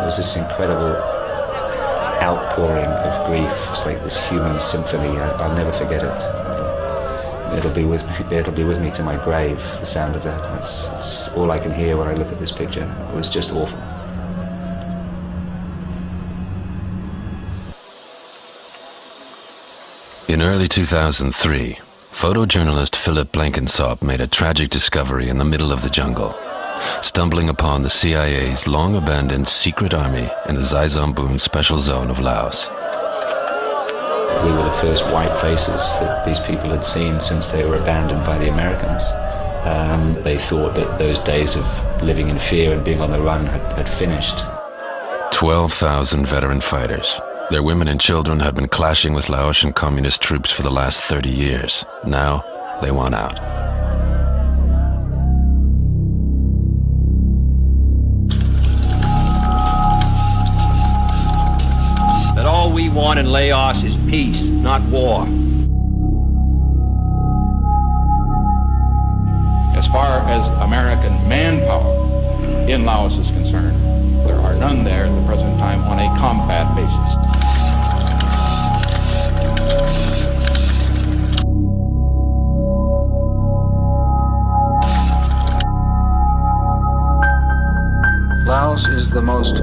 was this incredible outpouring of grief. It's like this human symphony. I'll never forget it. It'll be with me to my grave, the sound of that. It's all I can hear when I look at this picture. It was just awful. In early 2003, photojournalist Philip Blenkinsop made a tragic discovery in the middle of the jungle, stumbling upon the CIA's long-abandoned secret army in the Xaizambun Special Zone of Laos. We were the first white faces that these people had seen since they were abandoned by the Americans. They thought that those days of living in fear and being on the run had finished. 12,000 veteran fighters. Their women and children had been clashing with Laotian communist troops for the last 30 years. Now, they want out. That all we want in Laos is peace, not war. As far as American manpower in Laos is concerned, there are none there at the present time on a combat basis. Laos is the most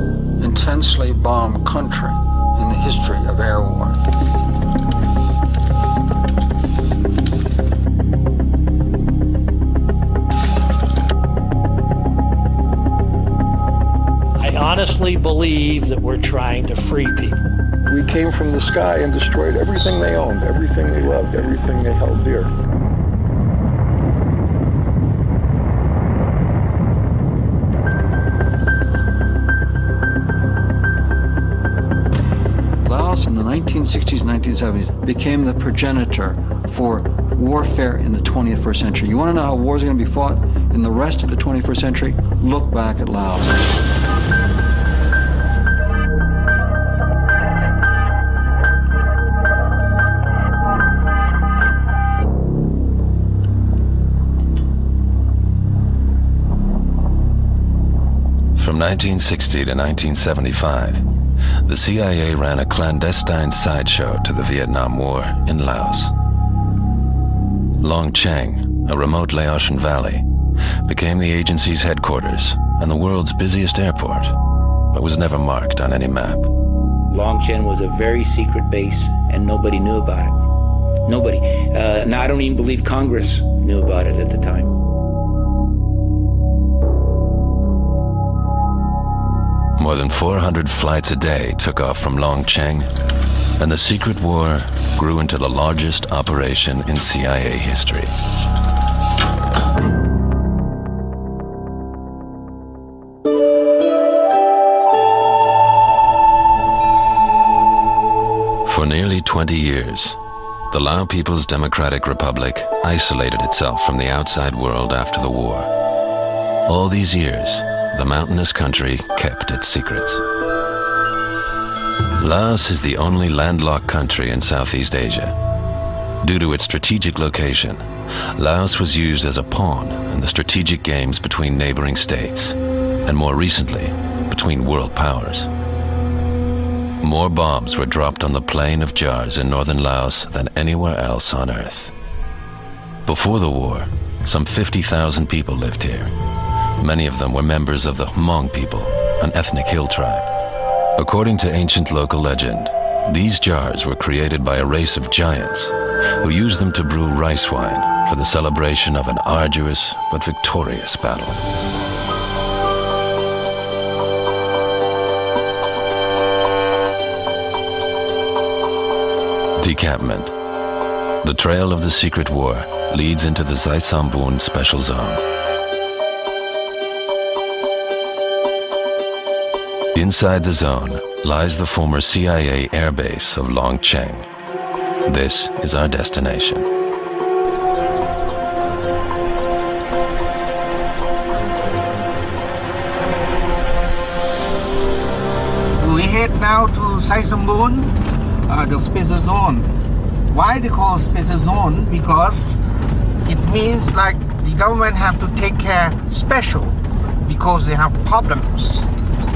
intensely bombed country in the history of air war. I honestly believe that we're trying to free people. We came from the sky and destroyed everything they owned, everything they loved, everything they held dear. Laos in the 1960s and 1970s became the progenitor for warfare in the 21st century. You want to know how wars are going to be fought in the rest of the 21st century? Look back at Laos. From 1960 to 1975, the CIA ran a clandestine sideshow to the Vietnam War in Laos. Long Cheng, a remote Laotian valley, became the agency's headquarters and the world's busiest airport, but was never marked on any map. Long Chen was a very secret base, and nobody knew about it. Nobody. Now, I don't even believe Congress knew about it at the time. More than 400 flights a day took off from Long Cheng, and the secret war grew into the largest operation in CIA history. For nearly 20 years, the Lao People's Democratic Republic isolated itself from the outside world after the war. All these years, the mountainous country kept its secrets. Laos is the only landlocked country in Southeast Asia. Due to its strategic location, Laos was used as a pawn in the strategic games between neighboring states, and more recently, between world powers. More bombs were dropped on the Plain of Jars in northern Laos than anywhere else on Earth. Before the war, some 50,000 people lived here. Many of them were members of the Hmong people, an ethnic hill tribe. According to ancient local legend, these jars were created by a race of giants who used them to brew rice wine for the celebration of an arduous but victorious battle. Decampment. The trail of the secret war leads into the Xaizambun Special Zone. Inside the zone lies the former CIA airbase of Long Cheng. This is our destination. We head now to Xaizambun, the special zone. Why they call special zone? Because it means like the government have to take care special because they have problems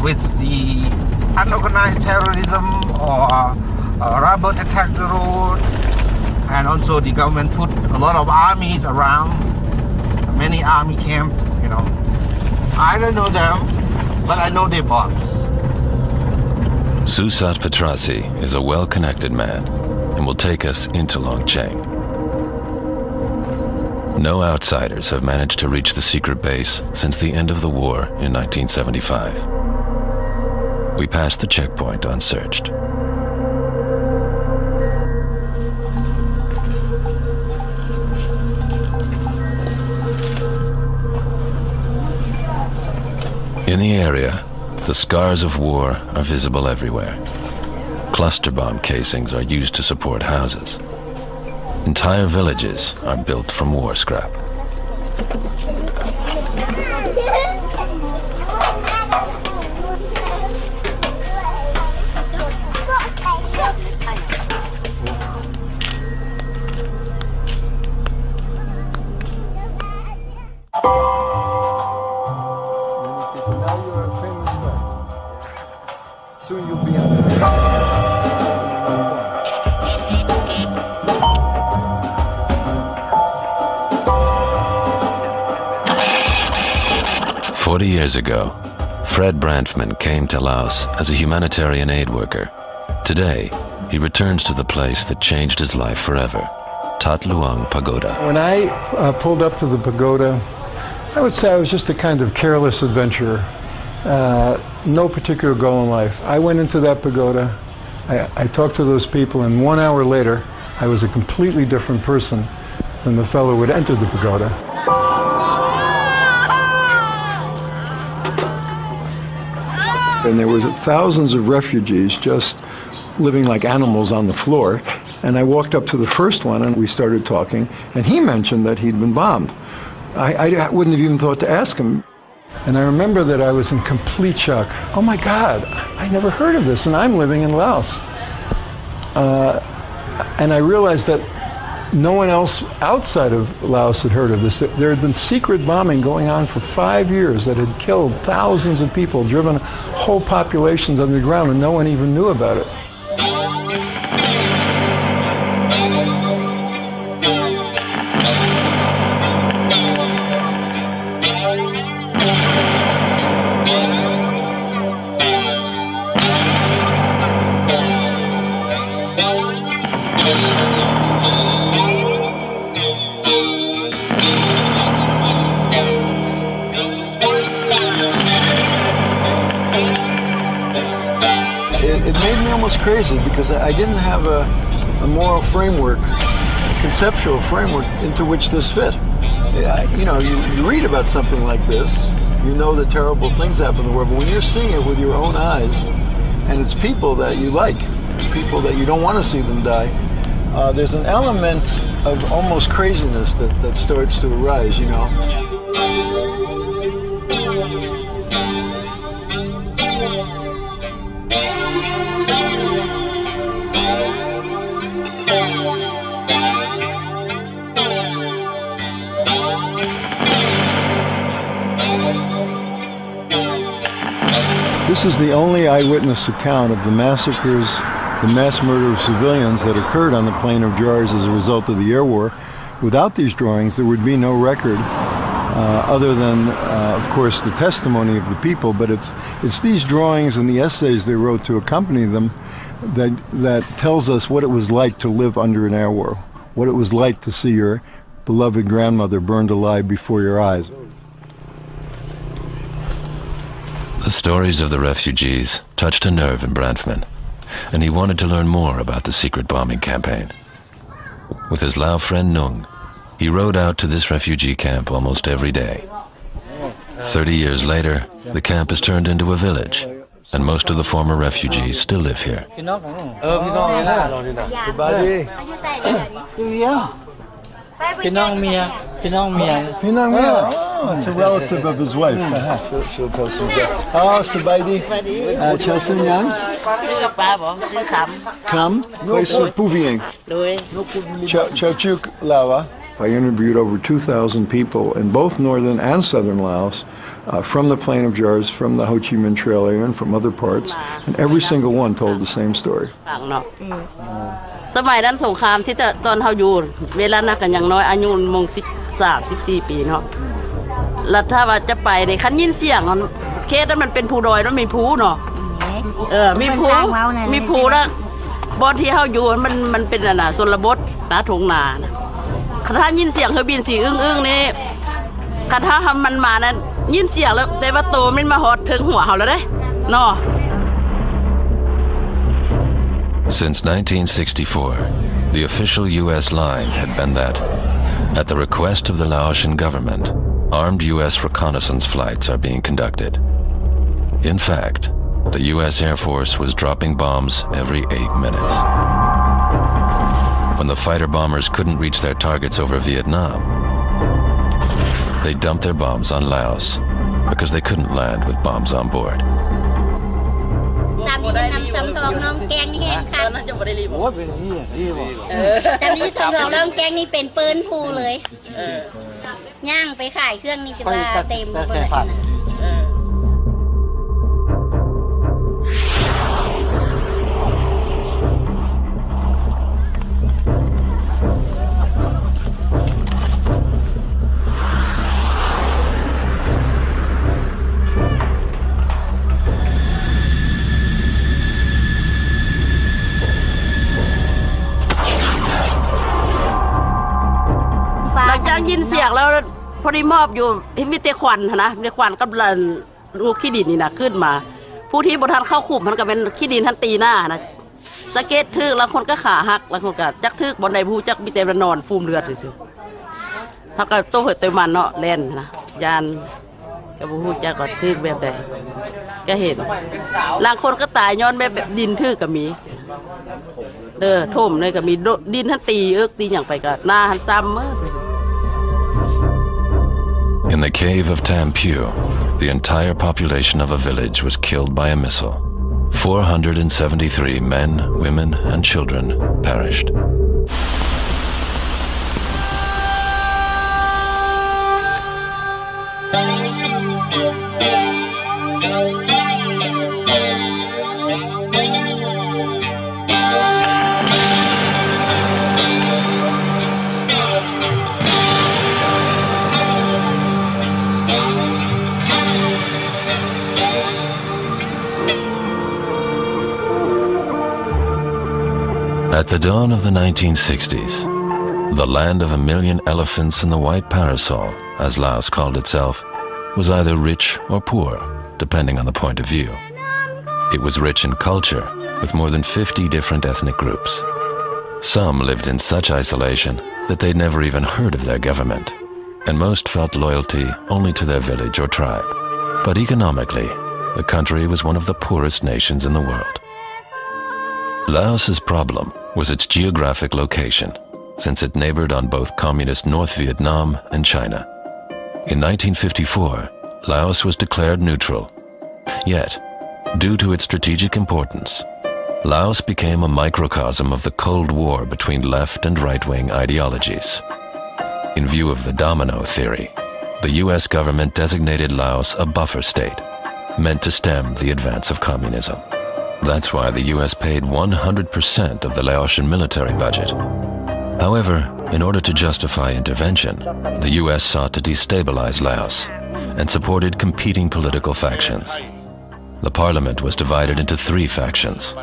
with the unorganized terrorism or robber attack the road, and also the government put a lot of armies around, many army camps, you know. I don't know them, but I know their boss. Susat Petrasi is a well-connected man and will take us into Longcheng. No outsiders have managed to reach the secret base since the end of the war in 1975. We passed the checkpoint unsearched. In the area, the scars of war are visible everywhere. Cluster bomb casings are used to support houses. Entire villages are built from war scrap. Now you're a famous guy. Soon you'll be on the 40 years ago, Fred Branfman came to Laos as a humanitarian aid worker. Today, he returns to the place that changed his life forever, That Luang Pagoda. When I pulled up to the pagoda, I would say I was just a kind of careless adventurer. No particular goal in life. I went into that pagoda, I talked to those people, and 1 hour later, I was a completely different person than the fellow who had entered the pagoda. And there were thousands of refugees just living like animals on the floor. And I walked up to the first one and we started talking, and he mentioned that he'd been bombed. I wouldn't have even thought to ask him. And I remember that I was in complete shock. Oh my God, I never heard of this, and I'm living in Laos. And I realized that no one else outside of Laos had heard of this. There had been secret bombing going on for 5 years that had killed thousands of people, driven whole populations under the ground, and no one even knew about it. It made me almost crazy because I didn't have a moral framework, a conceptual framework into which this fit. You know, you read about something like this, you know that terrible things happen in the world, but when you're seeing it with your own eyes, and it's people that you like, people that you don't want to see them die, there's an element of almost craziness that starts to arise, you know. This is the only eyewitness account of the massacres, the mass murder of civilians that occurred on the plain of jars as a result of the air war. Without these drawings, there would be no record other than, of course, the testimony of the people. But it's these drawings and the essays they wrote to accompany them that tells us what it was like to live under an air war, what it was like to see your beloved grandmother burned alive before your eyes. The stories of the refugees touched a nerve in Branfman, and he wanted to learn more about the secret bombing campaign. With his Lao friend Nung, he rode out to this refugee camp almost every day. 30 years later, the camp has turned into a village, and most of the former refugees still live here. Oh, it's a relative of his wife. She'll tell some. Oh, Sabaidi. Chelsen Yang. Kam. Kwaisu Puvieng. Chauchuk Lawa. I interviewed over 2,000 people in both northern and southern Laos from the Plain of Jars, from the Ho Chi Minh Trail area, and from other parts, and every single one told the same story. สมัยนั้นสงครามที่ตอนเฮาอยู่เวลานั้นกันอย่างน้อยอายุมง13-14 ปีเนาะแล้วถ้าว่าจะไปในคันยินเสียงเคสนั้นมันเป็นภูดอยแล้วมีภูเนาะมีภูแล้วบอนที่เฮาอยู่มันเป็นน่ะชนบทนะทุ่งนาถ้ายินเสียงเครื่องบินสีอึ้งๆนี่ถ้ามันมานั้นยินเสียงแล้วแต่ว่าโตมันมาฮอดถึงหัวเฮาแล้วเด้เนาะ Since 1964, the official U.S. line had been that, at the request of the Laotian government, armed U.S. reconnaissance flights are being conducted. In fact, the U.S. Air Force was dropping bombs every 8 minutes. When the fighter bombers couldn't reach their targets over Vietnam, they dumped their bombs on Laos because they couldn't land with bombs on board. ตามนี้นำซ้ำทองน้องแกงนี่แห้งคันตามนี้ซ้ำทองน้องแกงนี่เป็นปืนภูเลยย่างไปขายเครื่องนี่จะว่าเต็มเลย ยินเสียงแล้วพอดีมอบอยู่มีแต่ควันนะแต่ควันกับลูกขี้ดินนี่นะขึ้นมาผู้ที่บ่ทันเข้าคุมมันก็เป็นขี้ดินทันตีหน้านะสเก็ตทึกแล้วคนก็ขาหักแล้วคนก็จักทึกบ่ได้ผู้จักมีแต่นอนฟูมเลือดซื่อๆถ้าก็โตเหิดเตมันเนาะแล่นนะยานก็บ่ฮู้จักว่าทึกแบบใดก็เห็นบางคนก็ตายย้อนแบบดินทึกก็มีท่มเลยก็มีดินทันตีตีหยังไปก็หน้าหันซ้ำ In the cave of Tampu, the entire population of a village was killed by a missile. 473 men, women, and children perished. At the dawn of the 1960s, the land of a million elephants and the white parasol, as Laos called itself, was either rich or poor, depending on the point of view. It was rich in culture, with more than 50 different ethnic groups. Some lived in such isolation that they'd never even heard of their government, and most felt loyalty only to their village or tribe. But economically, the country was one of the poorest nations in the world. Laos's problem was its geographic location, since it neighbored on both communist North Vietnam and China. In 1954, Laos was declared neutral. Yet, due to its strategic importance, Laos became a microcosm of the Cold War between left and right-wing ideologies. In view of the domino theory, the U.S. government designated Laos a buffer state, meant to stem the advance of communism. That's why the U.S. paid 100% of the Laotian military budget. However, in order to justify intervention, the U.S. sought to destabilize Laos and supported competing political factions. The parliament was divided into 3 factions: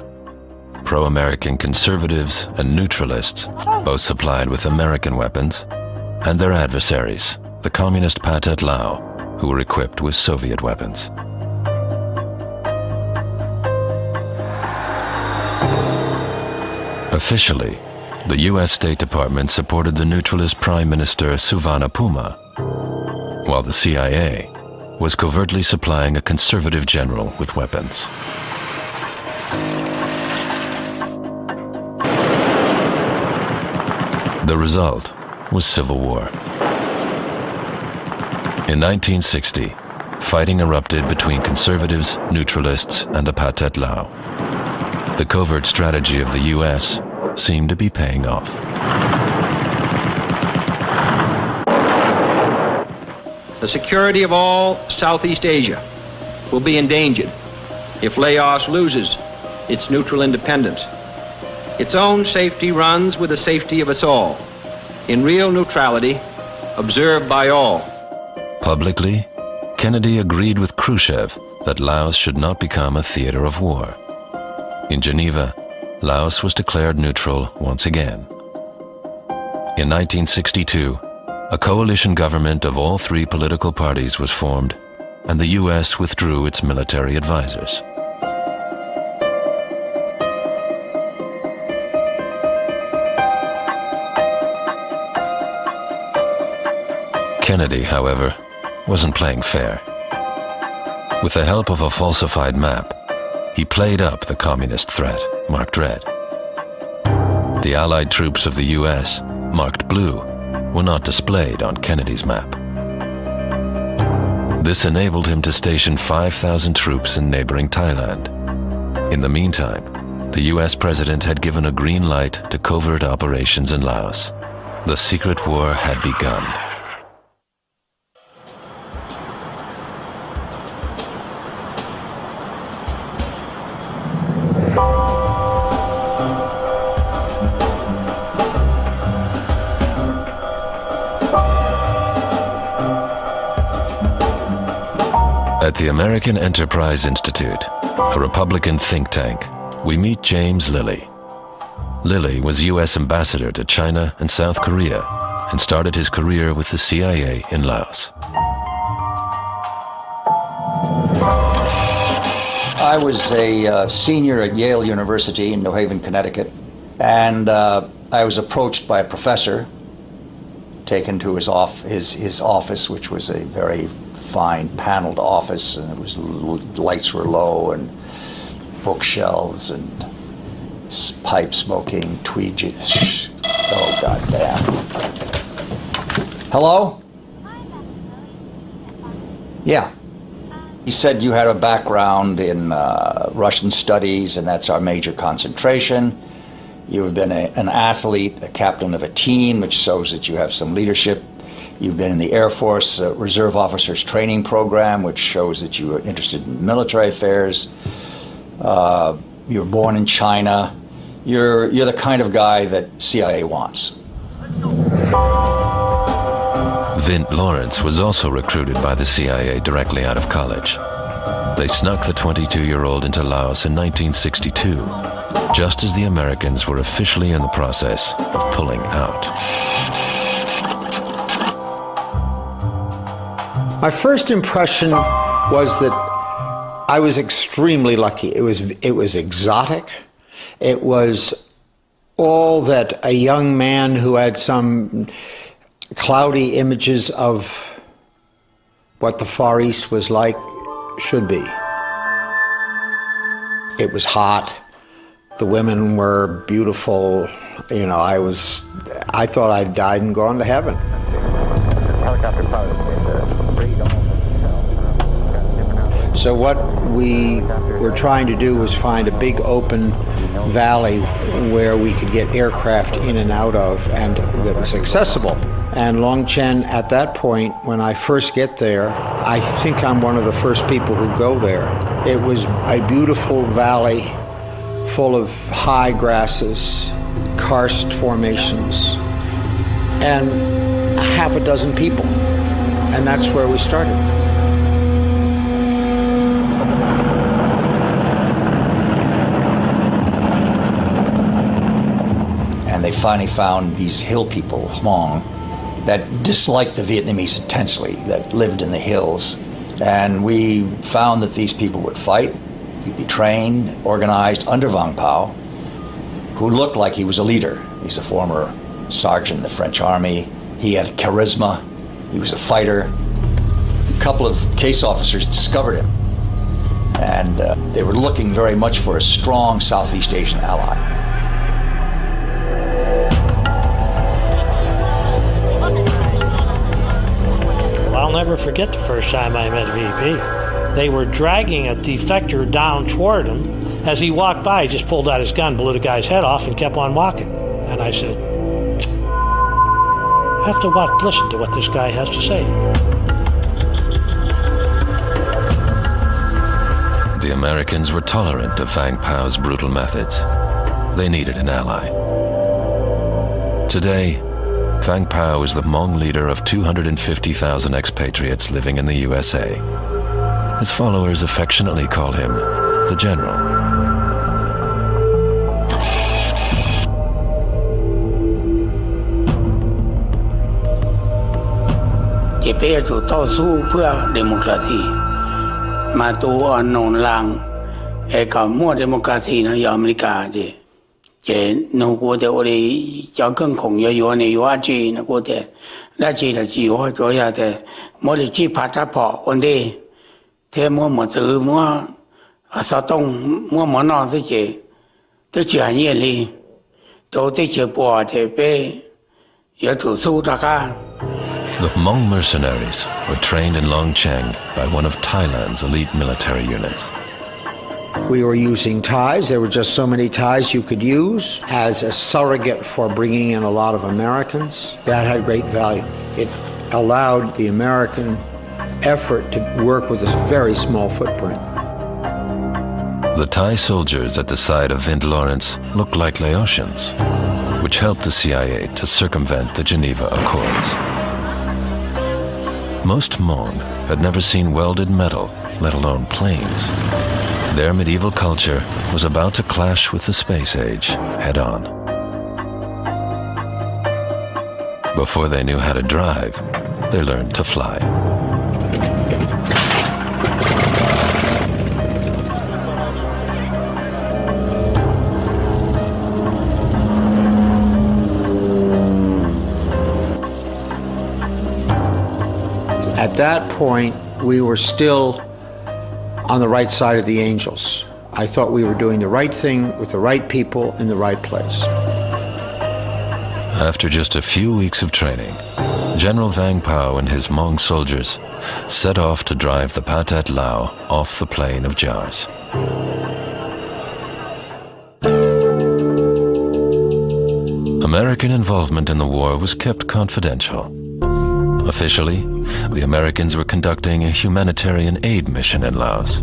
pro-American conservatives and neutralists, both supplied with American weapons, and their adversaries, the communist Pathet Lao, who were equipped with Soviet weapons. Officially, the U.S. State Department supported the neutralist Prime Minister Suvarnabhumi, while the CIA was covertly supplying a conservative general with weapons. The result was civil war. In 1960, fighting erupted between conservatives, neutralists, and the Pathet Lao. The covert strategy of the U.S. seemed to be paying off. The security of all Southeast Asia will be endangered if Laos loses its neutral independence. Its own safety runs with the safety of us all, in real neutrality, observed by all. Publicly, Kennedy agreed with Khrushchev that Laos should not become a theater of war. In Geneva, Laos was declared neutral once again. In 1962, a coalition government of all three political parties was formed, and the U.S. withdrew its military advisors. Kennedy, however, wasn't playing fair. With the help of a falsified map, he played up the communist threat, marked red. The Allied troops of the U.S., marked blue, were not displayed on Kennedy's map. This enabled him to station 5,000 troops in neighboring Thailand. In the meantime, the U.S. president had given a green light to covert operations in Laos. The secret war had begun. At the American Enterprise Institute, a Republican think tank, we meet James Lilly. Lilly was U.S. ambassador to China and South Korea and started his career with the CIA in Laos. I was a senior at Yale University in New Haven, Connecticut, and I was approached by a professor, taken to his office, which was a very fine paneled office, and it was lights were low and bookshelves and pipe smoking, tweed. Oh, goddamn! Hello? Yeah. He said you had a background in Russian studies, and that's our major concentration. You've been an athlete, a captain of a team, which shows that you have some leadership. You've been in the Air Force Reserve Officers Training Program, which shows that you are interested in military affairs. You were born in China. You're the kind of guy that CIA wants. Vint Lawrence was also recruited by the CIA directly out of college. They snuck the 22-year-old into Laos in 1962, just as the Americans were officially in the process of pulling out. My first impression was that I was extremely lucky. It was exotic. It was all that a young man who had some cloudy images of what the Far East was like should be. It was hot. The women were beautiful. You know, I thought I'd died and gone to heaven. So what we were trying to do was find a big open valley where we could get aircraft in and out of, and that was accessible. And Long Chen, at that point, when I first get there, I think I'm one of the first people who go there. It was a beautiful valley full of high grasses, karst formations, and half a dozen people. And that's where we started. And they finally found these hill people, Hmong, that disliked the Vietnamese intensely, that lived in the hills. And we found that these people would fight. He'd be trained, organized under Vang Pao, who looked like he was a leader. He's a former sergeant in the French army. He had charisma. He was a fighter. A couple of case officers discovered him, and they were looking very much for a strong Southeast Asian ally. I'll never forget the first time I met VP. They were dragging a defector down toward him. As he walked by, he just pulled out his gun, blew the guy's head off, and kept on walking. And I said, I have to listen to what this guy has to say. The Americans were tolerant of Vang Pao's brutal methods. They needed an ally. Today, Vang Pao is the Hmong leader of 250,000 expatriates living in the USA. His followers affectionately call him the General. democracy มาตัวอ่อนนนลางก็มั่ว democracy นะยอเมริกาเจนูกูแต่โอเลยเจ้า更恐有呢有啊จีนะกูแต่ได้จีละจีว่าตัวyaแต่มั่วเลยจีพัดพอวันเดเทมั่วหมดซื้อมั่วสะต้องมั่วหมอนอนสิเจตัวเจียเนี่ยเลยตัวที่เจียปวดเป้อย่าถูกสู้ตะก้า The Hmong mercenaries were trained in Longcheng by one of Thailand's elite military units. We were using Thais. There were just so many Thais you could use as a surrogate for bringing in a lot of Americans. That had great value. It allowed the American effort to work with a very small footprint. The Thai soldiers at the site of Vint Lawrence looked like Laotians, which helped the CIA to circumvent the Geneva Accords. Most Hmong had never seen welded metal, let alone planes. Their medieval culture was about to clash with the space age head-on. Before they knew how to drive, they learned to fly. At that point, we were still on the right side of the angels. I thought we were doing the right thing with the right people in the right place. After just a few weeks of training, General Vang Pao and his Hmong soldiers set off to drive the Pathet Lao off the plain of Jars. American involvement in the war was kept confidential. Officially, the Americans were conducting a humanitarian aid mission in Laos.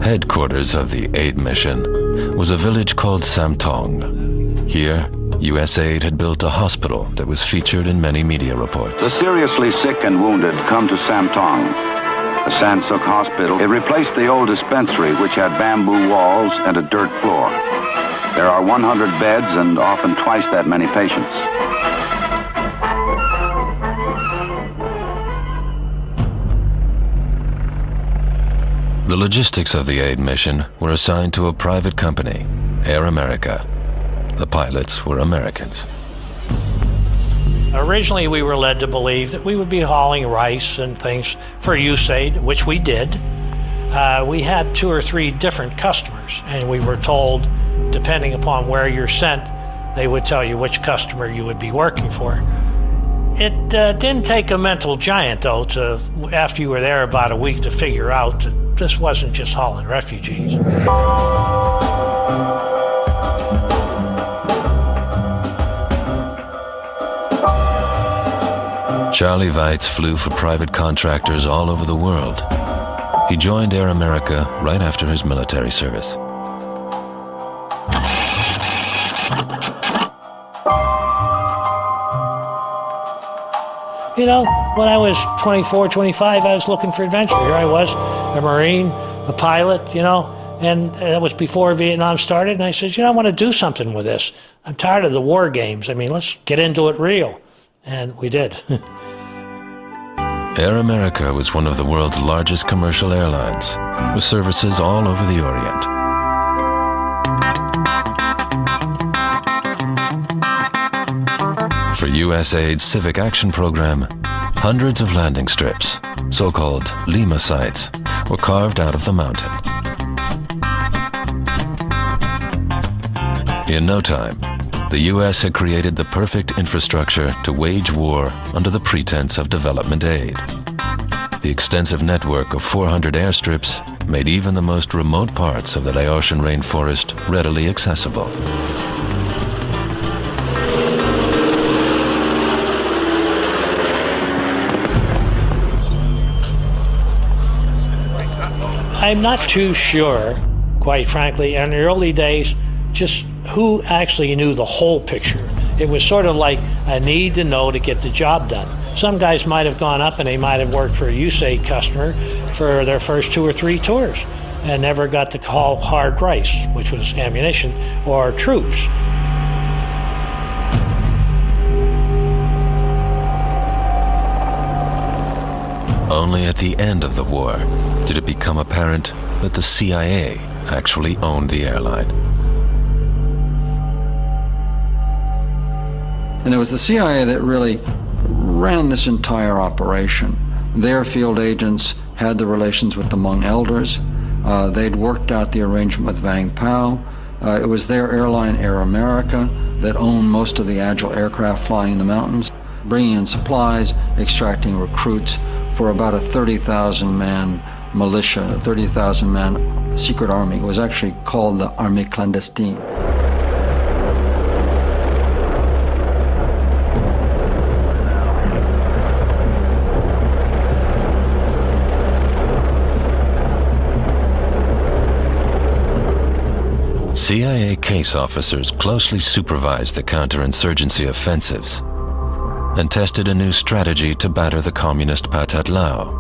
Headquarters of the aid mission was a village called Samtong. Here, US Aid had built a hospital that was featured in many media reports. The seriously sick and wounded come to Samtong, a Sansuk hospital. It replaced the old dispensary, which had bamboo walls and a dirt floor. There are 100 beds and often twice that many patients. The logistics of the aid mission were assigned to a private company, Air America. The pilots were Americans. Originally, we were led to believe that we would be hauling rice and things for USAID, which we did. We had 2 or 3 different customers, and we were told, depending upon where you're sent, they would tell you which customer you would be working for. It didn't take a mental giant, though, after you were there about a week to figure out that this wasn't just hauling refugees. Charlie Weitz flew for private contractors all over the world. He joined Air America right after his military service. You know, when I was 24, 25, I was looking for adventure. Here I was, a Marine, a pilot, you know, and that was before Vietnam started. And I said, you know, I want to do something with this. I'm tired of the war games. I mean, let's get into it real. And we did. Air America was one of the world's largest commercial airlines, with services all over the Orient. For USAID's Civic Action Program, hundreds of landing strips, so-called Lima sites, were carved out of the mountain. In no time, the U.S. had created the perfect infrastructure to wage war under the pretense of development aid. The extensive network of 400 airstrips made even the most remote parts of the Laotian rainforest readily accessible. I'm not too sure, quite frankly, in the early days, just who actually knew the whole picture. It was sort of like a need to know to get the job done. Some guys might have gone up and they might have worked for a USAID customer for their first 2 or 3 tours and never got to call hard rice, which was ammunition, or troops. Only at the end of the war did it become apparent that the CIA actually owned the airline. And it was the CIA that really ran this entire operation. Their field agents had the relations with the Hmong elders. They'd worked out the arrangement with Vang Pao. It was their airline, Air America, that owned most of the agile aircraft flying in the mountains, bringing in supplies, extracting recruits for about a 30,000-man militia, a 30,000-man secret army. It was actually called the Armée Clandestine. CIA case officers closely supervised the counterinsurgency offensives and tested a new strategy to batter the communist Pathet Lao.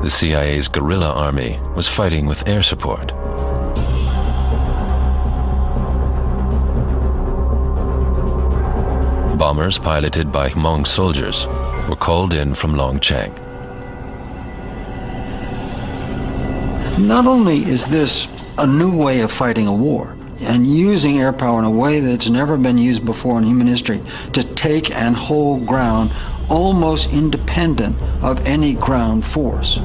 The CIA's guerrilla army was fighting with air support. Bombers piloted by Hmong soldiers were called in from Longchang. Not only is this a new way of fighting a war and using air power in a way that's never been used before in human history to take and hold ground almost independent of any ground force.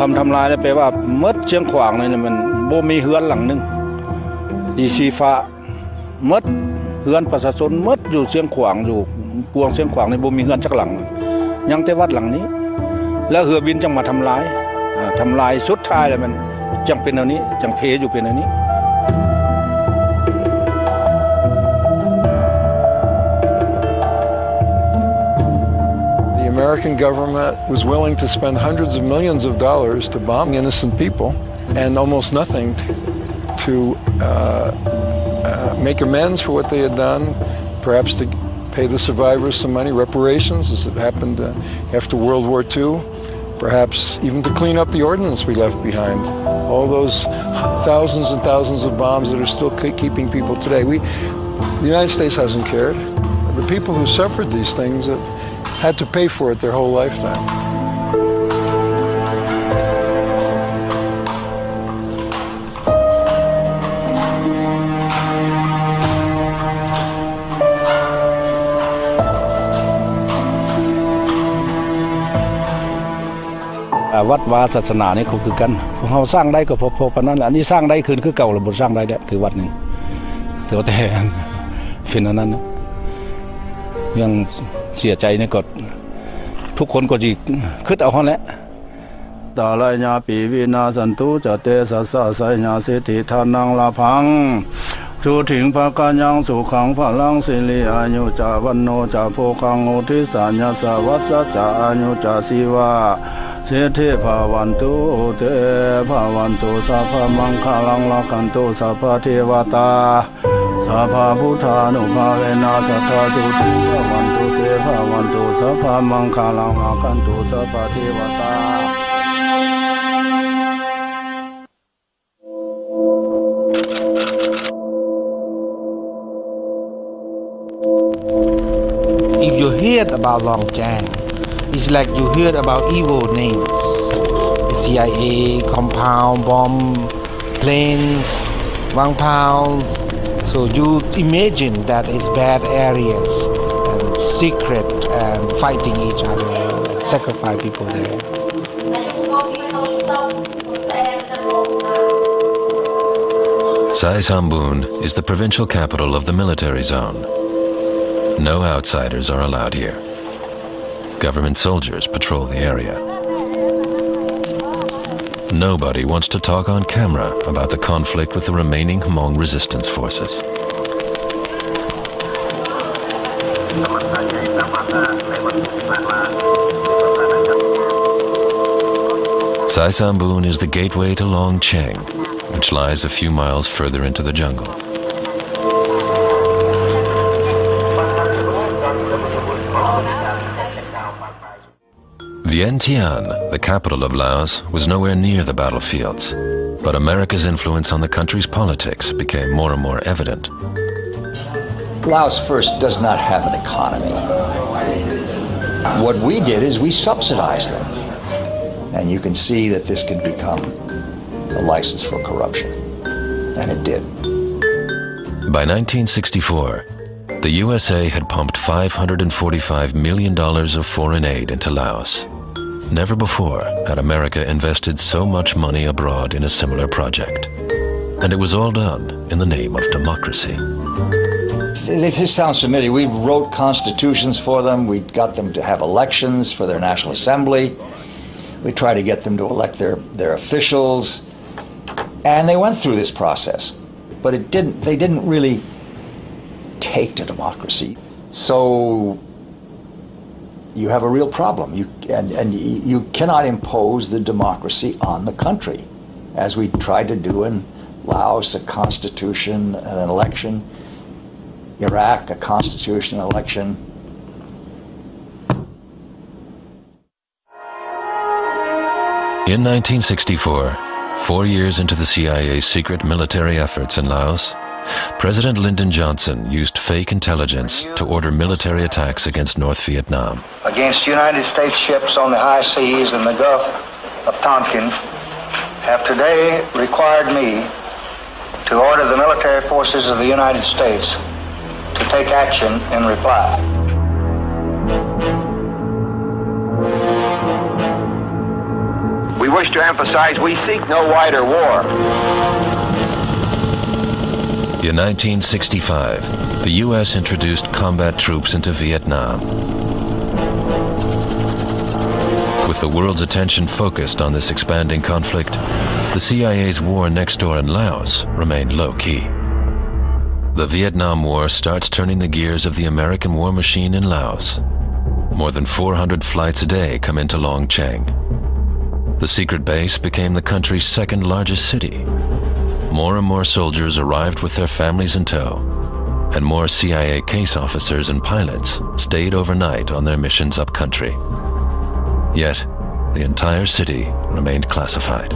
คำทำลายนี่แปลว่าเมื่อเชียงขวางนี่มันบ่มีเฮือนหลังนึงอีชีฟ้าเมื่อเฮือนประชาชนเมื่ออยู่เชียงขวางอยู่ปวงเชียงขวางนี่บ่มีเฮือนจักหลังยังแต่วัดหลังนี้แล้วเรือบินจังมาทำลายสุดท้ายแล้วมันจังเป็นอันนี้จังเพอยู่เป็นอันนี้ The American government was willing to spend hundreds of millions of dollars to bomb innocent people and almost nothing to make amends for what they had done, perhaps to pay the survivors some money, reparations, as it happened after World War II, perhaps even to clean up the ordnance we left behind. All those thousands and thousands of bombs that are still keeping people today. The United States hasn't cared. The people who suffered these things have had to pay for it their whole lifetime. Vật vàศาสนานี่ก็คือกันเขาสร้างได้ก็พอๆปานนั้นแหละอันนี้สร้างได้คืนคือเก่าแล้วบ่สร้างได้แล้วคือวัดนี่แต่ว่าแต่เป็นอันนั้นนะยังเสียใจนี่ก็ทุกคนก็สิคิดเอาหั่นแหละตาลายญาปีวินาสันตุจะเตสะสะไสญาสิทธิทานังลาภังสุถิงภกายังสุขังพลังสิริอายุจาวันโนจาโภคังโอทิสัญญาสวัสสะจาอายุจาสีวาเสถิภาวันตุเตภาวันตุสัพพมังคลังละกันตุสัพพเทวตาสัพพพุทธานุภาเวนะสัทธาสุทิภาวันตุเตภาวันตุสัพพมังคลังละกันตุสัพพเทวตาIf you heard about Longchang, it's like you heard about evil names. The CIA, compound, bomb, planes, Vang Pao. So you imagine that it's bad areas and secret and fighting each other and sacrifice people there. Sai Sambun is the provincial capital of the military zone. No outsiders are allowed here. Government soldiers patrol the area. Nobody wants to talk on camera about the conflict with the remaining Hmong resistance forces. Sai Sambun is the gateway to Long Cheng, which lies a few miles further into the jungle. Vientiane, the capital of Laos, was nowhere near the battlefields, but America's influence on the country's politics became more and more evident. Laos first does not have an economy. What we did is we subsidized them. And you can see that this can become a license for corruption. And it did. By 1964, the USA had pumped $545 million of foreign aid into Laos. Never before had America invested so much money abroad in a similar project. And it was all done in the name of democracy. If this sounds familiar, we wrote constitutions for them. We got them to have elections for their National Assembly. We tried to get them to elect their officials. And they went through this process. But they didn't really take to democracy. So you have a real problem. You cannot impose the democracy on the country, as we tried to do in Laos, a constitution and an election. Iraq, a constitution, an election. In 1964, 4 years into the CIA's secret military efforts in Laos, President Lyndon Johnson used fake intelligence to order military attacks against North Vietnam. Against United States ships on the high seas and the Gulf of Tonkin have today required me to order the military forces of the United States to take action in reply. We wish to emphasize we seek no wider war. In 1965, the U.S. introduced combat troops into Vietnam. With the world's attention focused on this expanding conflict, the CIA's war next door in Laos remained low-key. The Vietnam War starts turning the gears of the American war machine in Laos. More than 400 flights a day come into Long Cheng. The secret base became the country's second largest city. More and more soldiers arrived with their families in tow, and more CIA case officers and pilots stayed overnight on their missions up country. Yet, the entire city remained classified.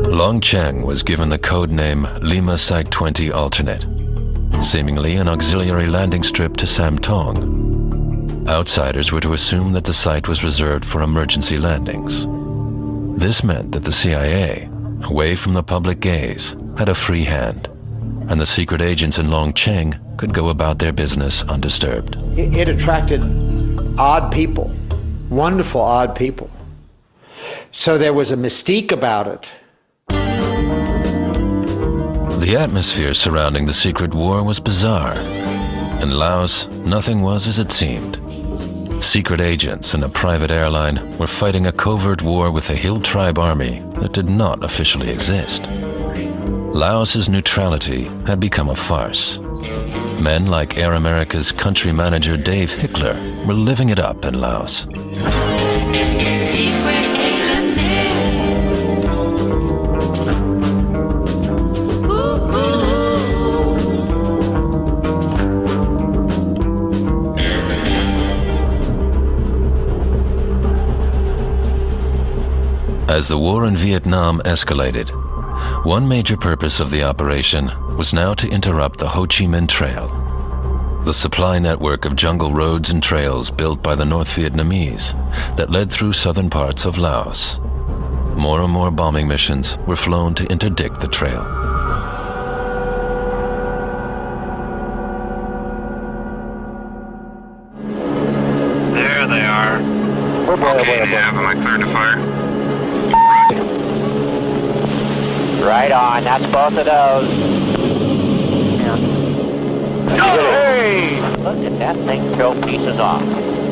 Long Cheng was given the code name Lima Site 20 Alternate, seemingly an auxiliary landing strip to Sam Tong. Outsiders were to assume that the site was reserved for emergency landings. This meant that the CIA, away from the public gaze, had a free hand, and the secret agents in Long Cheng could go about their business undisturbed. It attracted odd people, wonderful odd people. So there was a mystique about it. The atmosphere surrounding the secret war was bizarre. In Laos, nothing was as it seemed. Secret agents and a private airline were fighting a covert war with a hill tribe army that did not officially exist. Laos's neutrality had become a farce. Men like Air America's country manager Dave Hickler were living it up in Laos. As the war in Vietnam escalated, one major purpose of the operation was now to interrupt the Ho Chi Minh Trail, the supply network of jungle roads and trails built by the North Vietnamese that led through southern parts of Laos. More and more bombing missions were flown to interdict the trail. Am I cleared to fire? Right on, that's both of those. Hey! Look at that thing throw pieces off.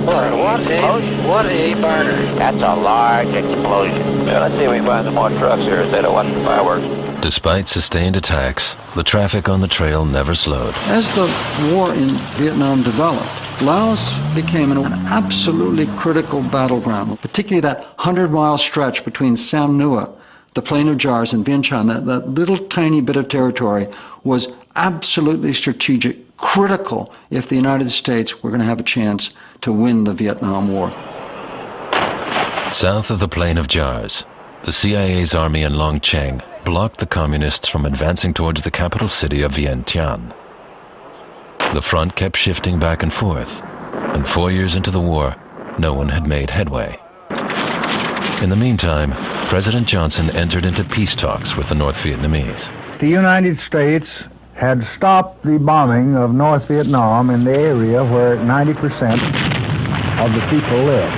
What a burner. That's a large explosion. Yeah, let's see if we can find some more trucks here instead of watching fireworks. Despite sustained attacks, the traffic on the trail never slowed. As the war in Vietnam developed, Laos became an absolutely critical battleground, particularly that 100-mile stretch between Sam Nua, the Plain of Jars, and Vientiane. That little tiny bit of territory was absolutely strategic, critical if the United States were going to have a chance to win the Vietnam War. South of the Plain of Jars, the CIA's army in Long Cheng blocked the communists from advancing towards the capital city of Vientiane. The front kept shifting back and forth, and 4 years into the war, no one had made headway. In the meantime, President Johnson entered into peace talks with the North Vietnamese. The United States had stopped the bombing of North Vietnam in the area where 90% of the people lived.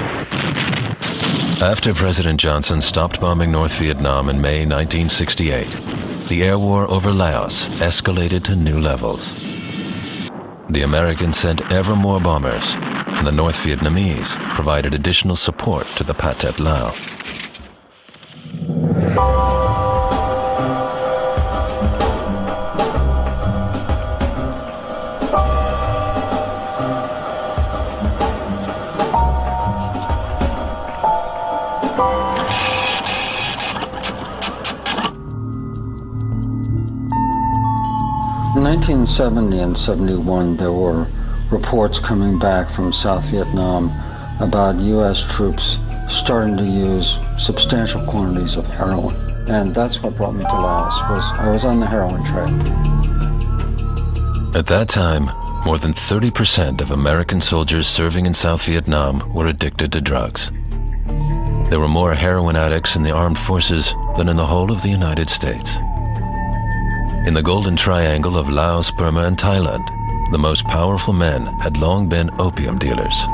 After President Johnson stopped bombing North Vietnam in May 1968, the air war over Laos escalated to new levels. The Americans sent ever more bombers, and the North Vietnamese provided additional support to the Pathet Lao. In 1970 and 71, there were reports coming back from South Vietnam about U.S. troops starting to use substantial quantities of heroin. And that's what brought me to Laos. I was on the heroin trail. At that time, more than 30% of American soldiers serving in South Vietnam were addicted to drugs. There were more heroin addicts in the armed forces than in the whole of the United States. In the Golden Triangle of Laos, Burma, and Thailand, the most powerful men had long been opium dealers.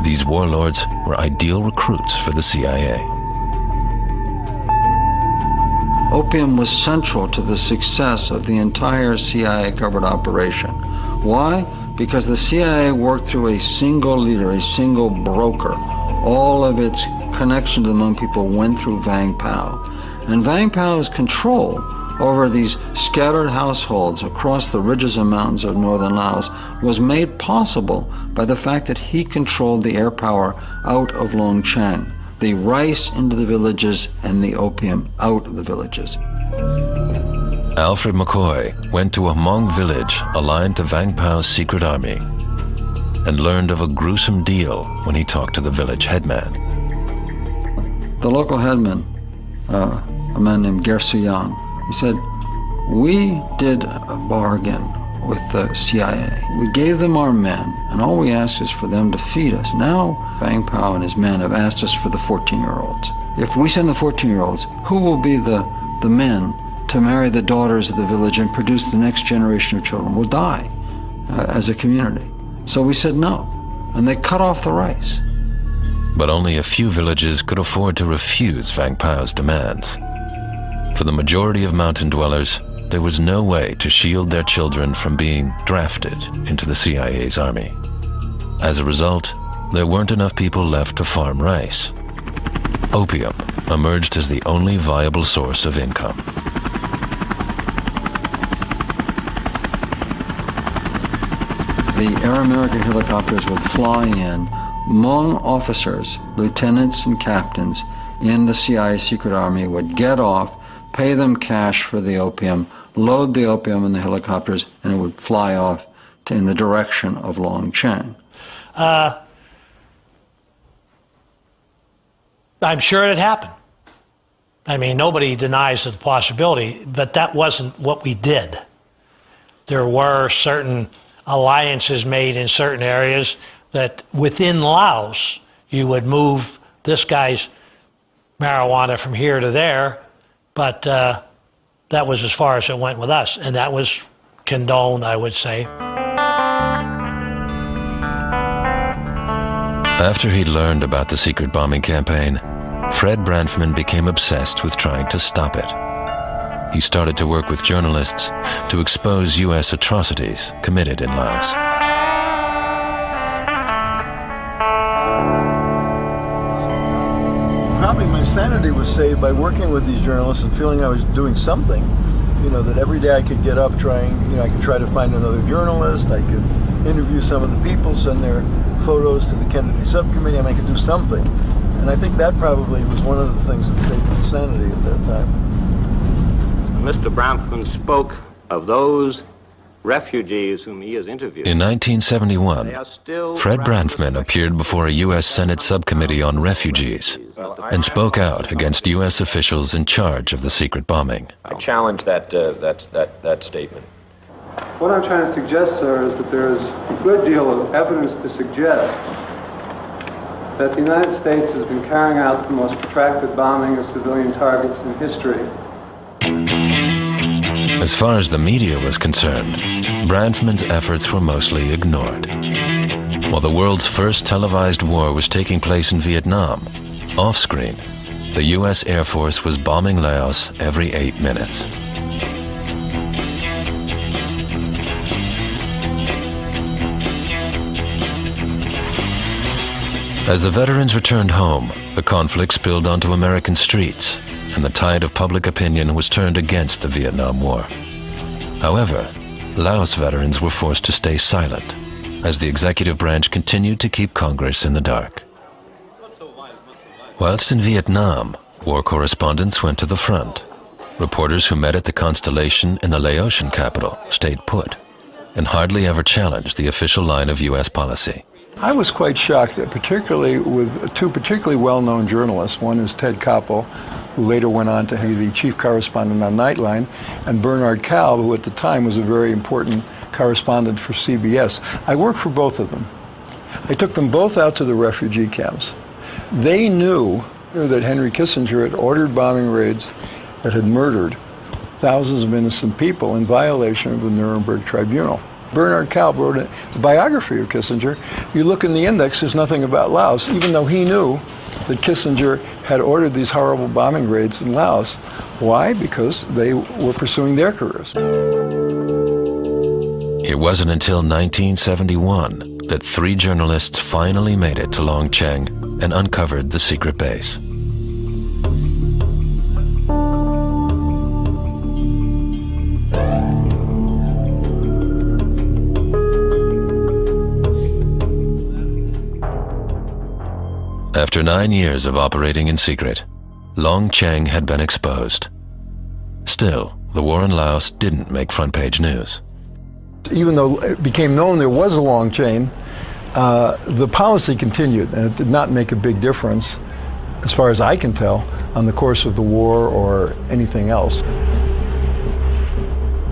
These warlords were ideal recruits for the CIA. Opium was central to the success of the entire CIA-covered operation. Why? Because the CIA worked through a single leader, a single broker. All of its connection to the Hmong people went through Vang Pao. And Vang Pao's control over these scattered households across the ridges and mountains of northern Laos was made possible by the fact that he controlled the air power out of Long Cheng, the rice into the villages and the opium out of the villages. Alfred McCoy went to a Hmong village aligned to Vang Pao's secret army and learned of a gruesome deal when he talked to the village headman. The local headman, a man named Ger Suyang, he said, "We did a bargain with the CIA. We gave them our men, and all we asked is for them to feed us. Now, Vang Pao and his men have asked us for the 14-year-olds. If we send the 14-year-olds, who will be the men to marry the daughters of the village and produce the next generation of children? We'll die as a community." So we said no, and they cut off the rice. But only a few villages could afford to refuse Vang Pao's demands. For the majority of mountain dwellers, there was no way to shield their children from being drafted into the CIA's army. As a result, there weren't enough people left to farm rice. Opium emerged as the only viable source of income. The Air America helicopters would fly in. Hmong officers, lieutenants and captains in the CIA secret army would get off, pay them cash for the opium, load the opium in the helicopters, and it would fly off in the direction of Long Cheng. I'm sure it happened. I mean, nobody denies the possibility, but that wasn't what we did. There were certain alliances made in certain areas that within Laos, you would move this guy's marijuana from here to there, but that was as far as it went with us, and that was condoned, I would say. After he'd learned about the secret bombing campaign, Fred Branfman became obsessed with trying to stop it. He started to work with journalists to expose U.S. atrocities committed in Laos. Probably my sanity was saved by working with these journalists and feeling I was doing something. You know, that every day I could get up trying, I could try to find another journalist, I could interview some of the people, send their photos to the Kennedy subcommittee, and I could do something. And I think that probably was one of the things that saved my sanity at that time. Mr. Branfman spoke of those refugees whom he has interviewed. In 1971, Fred Branfman appeared before a U.S. Senate subcommittee on refugees and spoke out against U.S. officials in charge of the secret bombing. I challenge that statement. What I'm trying to suggest, sir, is that there is a good deal of evidence to suggest that the United States has been carrying out the most protracted bombing of civilian targets in history. As far as the media was concerned, Branfman's efforts were mostly ignored. While the world's first televised war was taking place in Vietnam, off-screen, the U.S. Air Force was bombing Laos every 8 minutes. As the veterans returned home, the conflict spilled onto American streets, and the tide of public opinion was turned against the Vietnam War. However, Laos veterans were forced to stay silent as the executive branch continued to keep Congress in the dark. Whilst in Vietnam, war correspondents went to the front. Reporters who met at the Constellation in the Laotian capital stayed put and hardly ever challenged the official line of U.S. policy. I was quite shocked, particularly with two particularly well-known journalists. One is Ted Koppel, who later went on to be the chief correspondent on Nightline, and Bernard Kalb, who at the time was a very important correspondent for CBS. I worked for both of them. I took them both out to the refugee camps. They knew that Henry Kissinger had ordered bombing raids that had murdered thousands of innocent people in violation of the Nuremberg Tribunal. Bernard Kalb wrote a biography of Kissinger. You look in the index, there's nothing about Laos, even though he knew that Kissinger had ordered these horrible bombing raids in Laos. Why? Because they were pursuing their careers. It wasn't until 1971 that 3 journalists finally made it to Long Cheng and uncovered the secret base. After 9 years of operating in secret, Long Cheng had been exposed. Still, the war in Laos didn't make front-page news. Even though it became known there was a long chain, the policy continued, and it did not make a big difference, as far as I can tell, on the course of the war or anything else.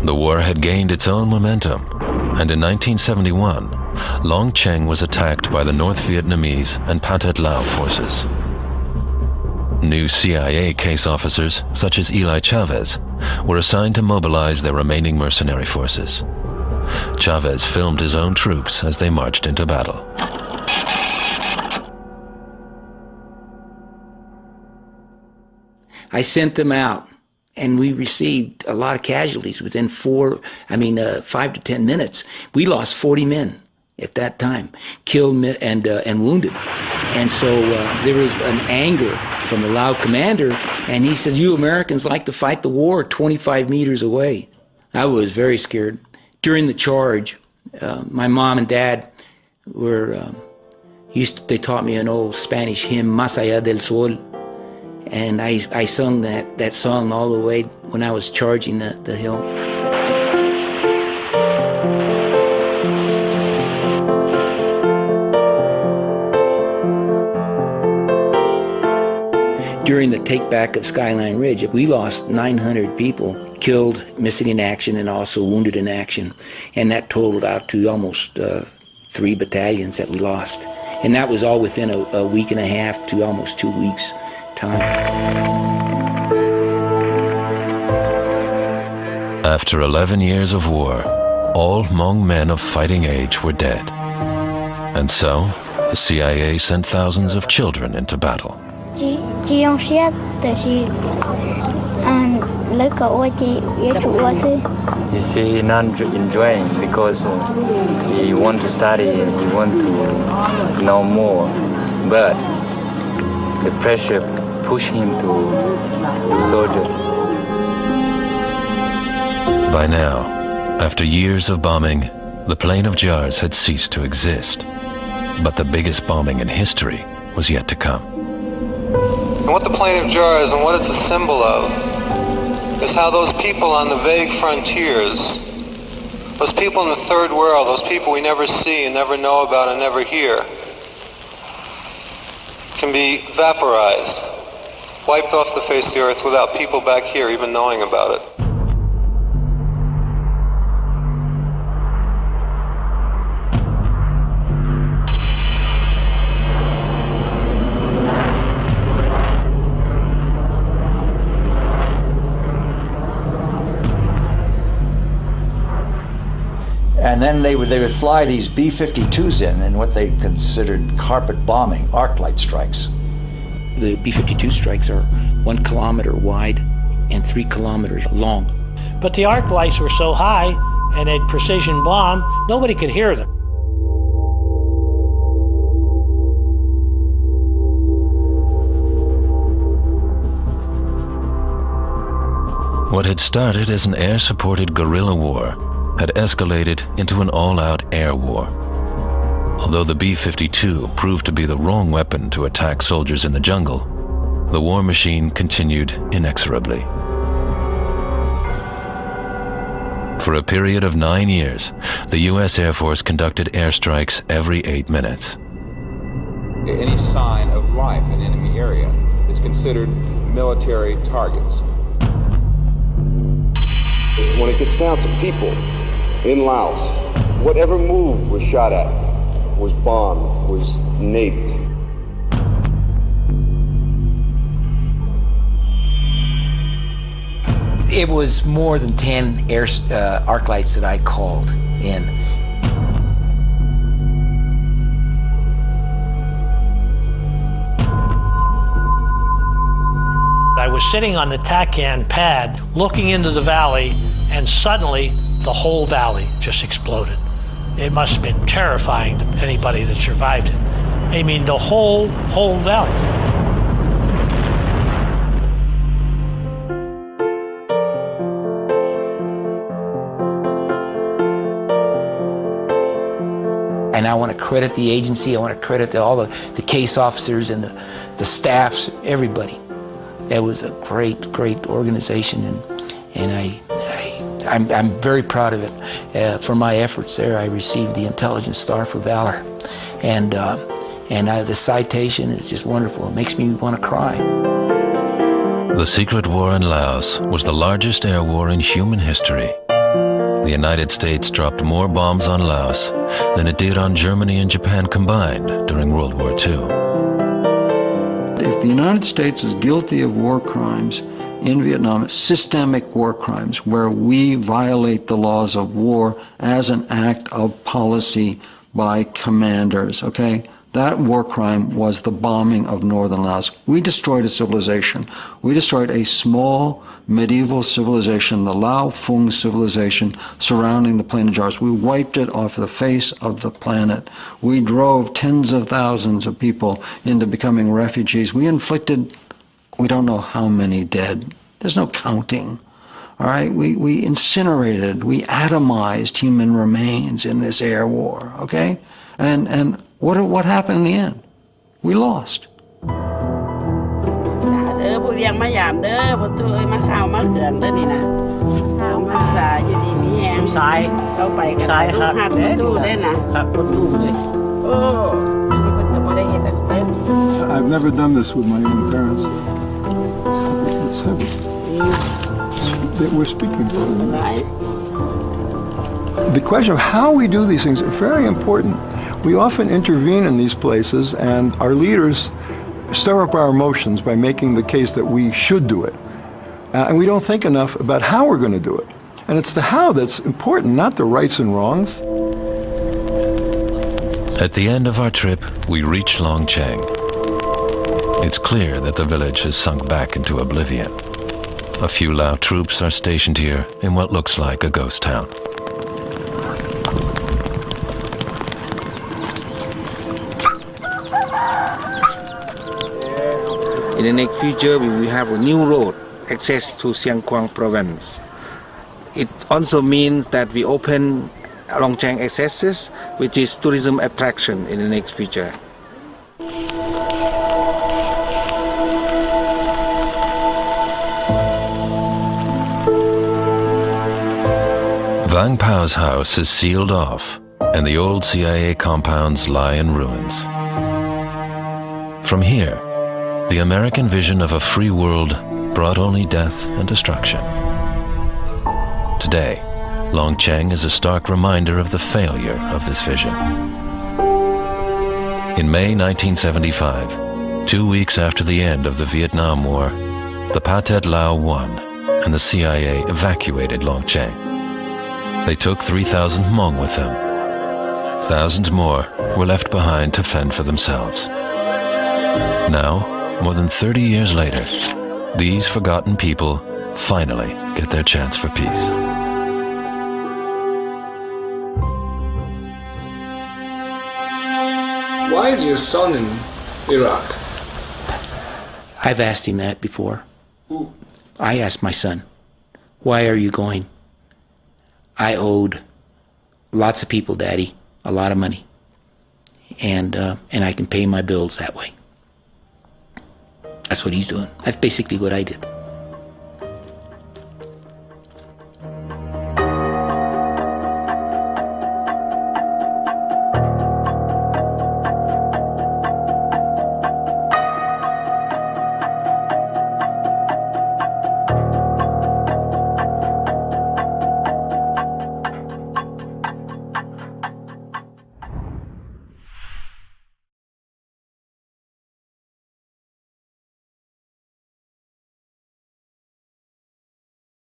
The war had gained its own momentum, and in 1971, Long Cheng was attacked by the North Vietnamese and Pathet Lao forces. New CIA case officers, such as Eli Chavez, were assigned to mobilize their remaining mercenary forces. Chavez filmed his own troops as they marched into battle. I sent them out, and we received a lot of casualties within 5 to 10 minutes. We lost 40 men at that time, killed and wounded. And so there was an anger from the Lao commander, and he said, "You Americans like to fight the war 25 meters away." I was very scared. During the charge, my mom and dad were, they taught me an old Spanish hymn, Más allá del sol, and I sung that song all the way when I was charging the hill. During the take-back of Skyline Ridge, we lost 900 people, killed, missing in action, and also wounded in action. And that totaled out to almost 3 battalions that we lost. And that was all within a week and a half to almost 2 weeks' time. After 11 years of war, all Hmong men of fighting age were dead. And so, the CIA sent thousands of children into battle. You see, not enjoying because he want to study, he want to know more, but the pressure pushed him to do soldier. By now, after years of bombing, the Plain of Jars had ceased to exist. But the biggest bombing in history was yet to come. And what the Plain of Jars and what it's a symbol of is how those people on the vague frontiers, those people in the third world, those people we never see and never know about and never hear, can be vaporized, wiped off the face of the earth without people back here even knowing about it. And then they would fly these B-52s in what they considered carpet bombing, arc light strikes. The B-52 strikes are 1 kilometer wide and 3 kilometers long. But the arc lights were so high and they'd precision bomb, nobody could hear them. What had started as an air-supported guerrilla war had escalated into an all-out air war. Although the B-52 proved to be the wrong weapon to attack soldiers in the jungle, the war machine continued inexorably. For a period of 9 years, the U.S. Air Force conducted airstrikes every 8 minutes. Any sign of life in enemy area is considered military targets. When it gets down to people in Laos, whatever move was shot at, was bombed, was naped. It was more than 10 arc lights that I called in. I was sitting on the TACAN pad looking into the valley, and suddenly the whole valley just exploded. It must have been terrifying to anybody that survived it. I mean, the whole valley. And I want to credit the agency, I want to credit all the case officers and the staffs, everybody. It was a great, great organization, and I'm very proud of it. For my efforts there, I received the Intelligence Star for Valor, and the citation is just wonderful. It makes me want to cry. The secret war in Laos was the largest air war in human history. The United States dropped more bombs on Laos than it did on Germany and Japan combined during World War II. If the United States is guilty of war crimes in Vietnam, systemic war crimes, where we violate the laws of war as an act of policy by commanders, okay? That war crime was the bombing of northern Laos. We destroyed a civilization. We destroyed a small medieval civilization, the Lao Phung civilization surrounding the Plain of Jars. We wiped it off the face of the planet. We drove tens of thousands of people into becoming refugees. We inflicted, we don't know how many dead. There's no counting. All right, we incinerated, we atomized human remains in this air war, okay? And what happened in the end? We lost. I've never done this with my own parents. It's heavy. We're speaking for them. The question of how we do these things is very important. We often intervene in these places, and our leaders stir up our emotions by making the case that we should do it. And we don't think enough about how we're going to do it. And it's the how that's important, not the rights and wrongs. At the end of our trip, we reach Long Cheng. It's clear that the village has sunk back into oblivion. A few Lao troops are stationed here in what looks like a ghost town. In the next future, we will have a new road access to Siang Quang province. It also means that we open Long Cheng accesses, which is tourism attraction in the next future. Vang Pao's house is sealed off, and the old CIA compounds lie in ruins. From here, the American vision of a free world brought only death and destruction. Today, Long Cheng is a stark reminder of the failure of this vision. In May 1975, 2 weeks after the end of the Vietnam War, the Pathet Lao won, and the CIA evacuated Long Cheng. They took 3,000 Hmong with them. Thousands more were left behind to fend for themselves. Now, more than 30 years later, these forgotten people finally get their chance for peace. Why is your son in Iraq? I've asked him that before. Who? I asked my son, why are you going? I owed lots of people, Daddy, a lot of money. And I can pay my bills that way. That's what he's doing. That's basically what I did.